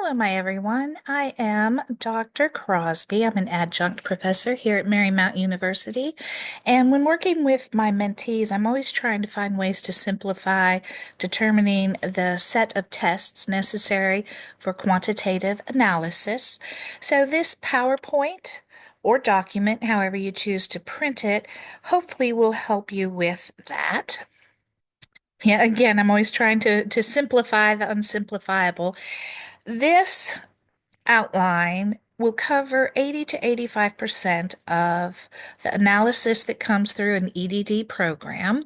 Hello, my everyone. I am Dr. Crosby. I'm an adjunct professor here at Marymount University. And when working with my mentees, I'm always trying to find ways to simplify determining the set of tests necessary for quantitative analysis. So this PowerPoint or document, however you choose to print it, hopefully will help you with that. Yeah, again, I'm always trying to simplify the unsimplifiable. This outline will cover 80 to 85% of the analysis that comes through an EDD program.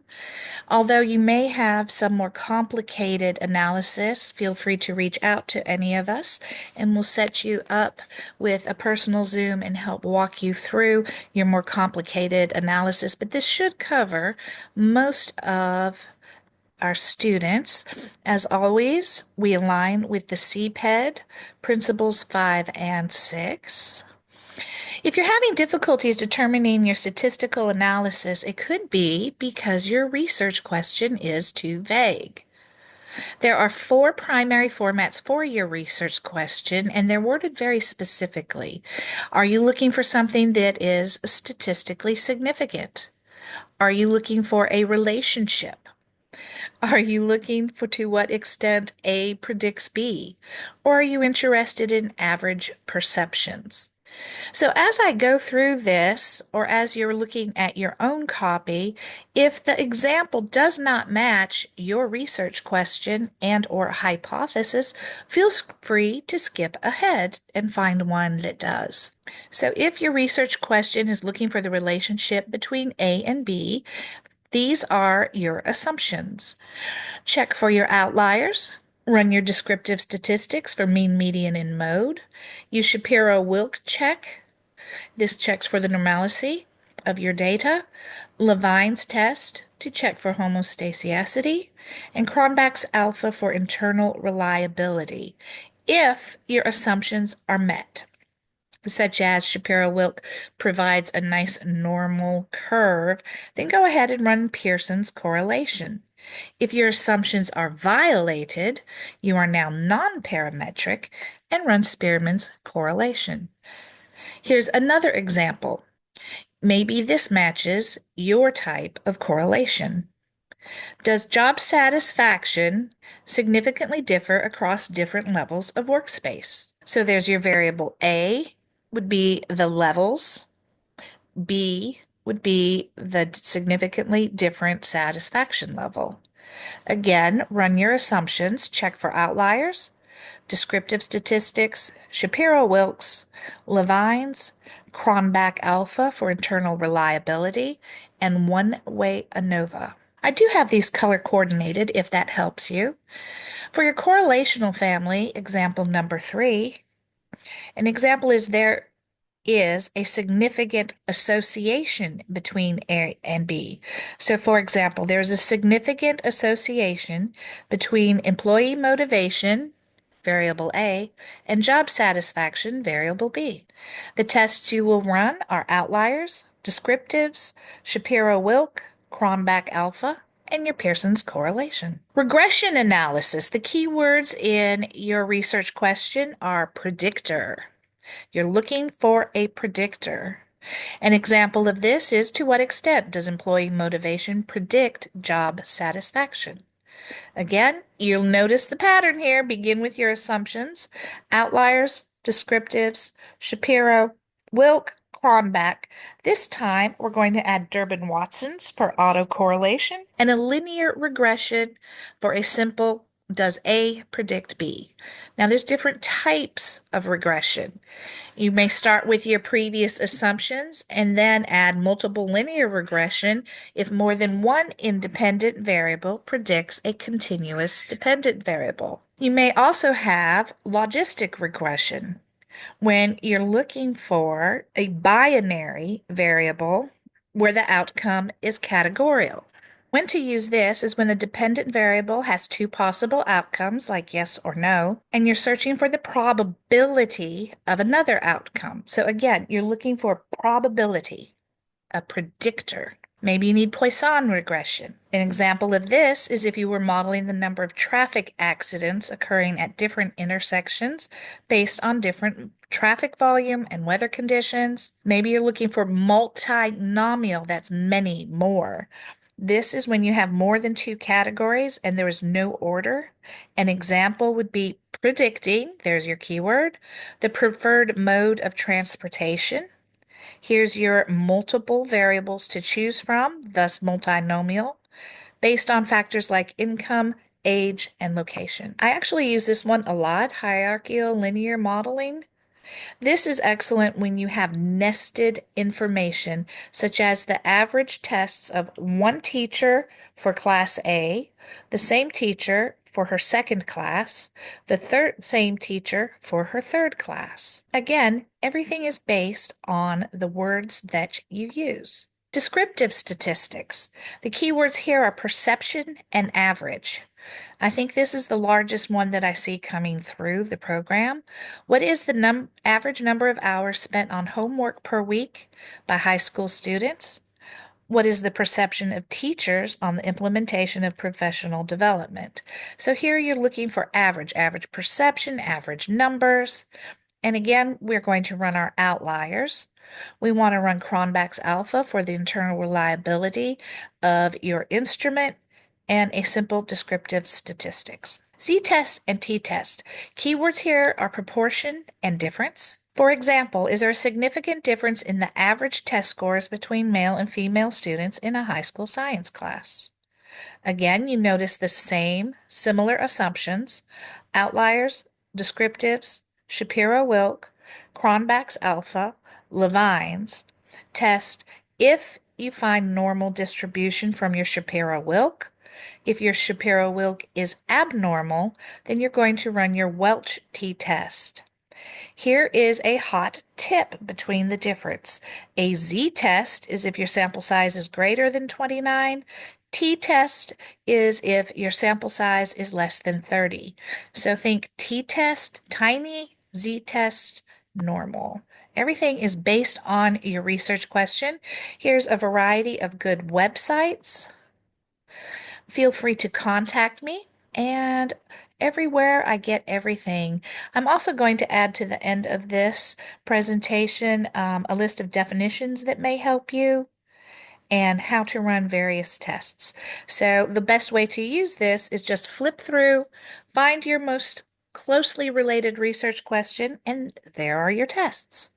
Although you may have some more complicated analysis, feel free to reach out to any of us and we'll set you up with a personal Zoom and help walk you through your more complicated analysis. But this should cover most of our students. As always, we align with the CPED, Principles 5 and 6. If you're having difficulties determining your statistical analysis, it could be because your research question is too vague. There are four primary formats for your research question, and they're worded very specifically. Are you looking for something that is statistically significant? Are you looking for a relationship? Are you looking for to what extent A predicts B? Or are you interested in average perceptions? So as I go through this, or as you're looking at your own copy, if the example does not match your research question and or hypothesis, feel free to skip ahead and find one that does. So if your research question is looking for the relationship between A and B, these are your assumptions. Check for your outliers. Run your descriptive statistics for mean, median, and mode. Use Shapiro-Wilk check. This checks for the normalcy of your data. Levine's test to check for homostaticity. And Cronbach's alpha for internal reliability, if your assumptions are met, such as Shapiro-Wilk provides a nice normal curve, then go ahead and run Pearson's correlation. If your assumptions are violated, you are now non-parametric and run Spearman's correlation. Here's another example. Maybe this matches your type of correlation. Does job satisfaction significantly differ across different levels of workspace? So there's your variable A would be the levels, B would be the significantly different satisfaction level. Again, run your assumptions, check for outliers, descriptive statistics, Shapiro-Wilkes, Levine's, Cronbach alpha for internal reliability, and one-way ANOVA. I do have these color coordinated if that helps you. For your correlational family, example number 3, an example is there is a significant association between A and B. So, for example, there's a significant association between employee motivation, variable A, and job satisfaction, variable B. The tests you will run are outliers, descriptives, Shapiro-Wilk, Cronbach alpha, and your Pearson's correlation. Regression analysis. The keywords in your research question are predictor. You're looking for a predictor. An example of this is, to what extent does employee motivation predict job satisfaction? Again, you'll notice the pattern here. Begin with your assumptions, outliers, descriptives, Shapiro, Wilk, Cronbach. This time, we're going to add Durbin-Watson's for autocorrelation and a linear regression for a simple does A predict B? Now, there's different types of regression. You may start with your previous assumptions and then add multiple linear regression if more than one independent variable predicts a continuous dependent variable. You may also have logistic regression when you're looking for a binary variable where the outcome is categorical. When to use this is when the dependent variable has two possible outcomes, like yes or no, and you're searching for the probability of another outcome. So again, you're looking for probability, a predictor. Maybe you need Poisson regression. An example of this is if you were modeling the number of traffic accidents occurring at different intersections based on different traffic volume and weather conditions. Maybe you're looking for multinomial, that's many more. This is when you have more than two categories and there is no order. An example would be predicting, there's your keyword, the preferred mode of transportation. Here's your multiple variables to choose from, thus multinomial, based on factors like income, age, and location. I actually use this one a lot, hierarchical linear modeling. This is excellent when you have nested information, such as the average tests of one teacher for class A, the same teacher for her second class, the same teacher for her third class. Again, everything is based on the words that you use. Descriptive statistics. The keywords here are perception and average. I think this is the largest one that I see coming through the program. What is the average number of hours spent on homework per week by high school students? What is the perception of teachers on the implementation of professional development? So here you're looking for average perception, average numbers. And again, we're going to run our outliers. We want to run Cronbach's alpha for the internal reliability of your instrument and a simple descriptive statistics. Z-test and t-test. Keywords here are proportion and difference. For example, is there a significant difference in the average test scores between male and female students in a high school science class? Again, you notice the same similar assumptions, outliers, descriptives, Shapiro-Wilk, Cronbach's alpha, Levine's, test if you find normal distribution from your Shapiro-Wilk. If your Shapiro-Wilk is abnormal, then you're going to run your Welch t-test. Here is a hot tip between the difference. A z-test is if your sample size is greater than 29. T-test is if your sample size is less than 30. So think t-test, tiny, z-test, normal. Everything is based on your research question. Here's a variety of good websites. Feel free to contact me, and everywhere I get everything. I'm also going to add to the end of this presentation a list of definitions that may help you and how to run various tests. So the best way to use this is just flip through, find your most closely related research question, and there are your tests.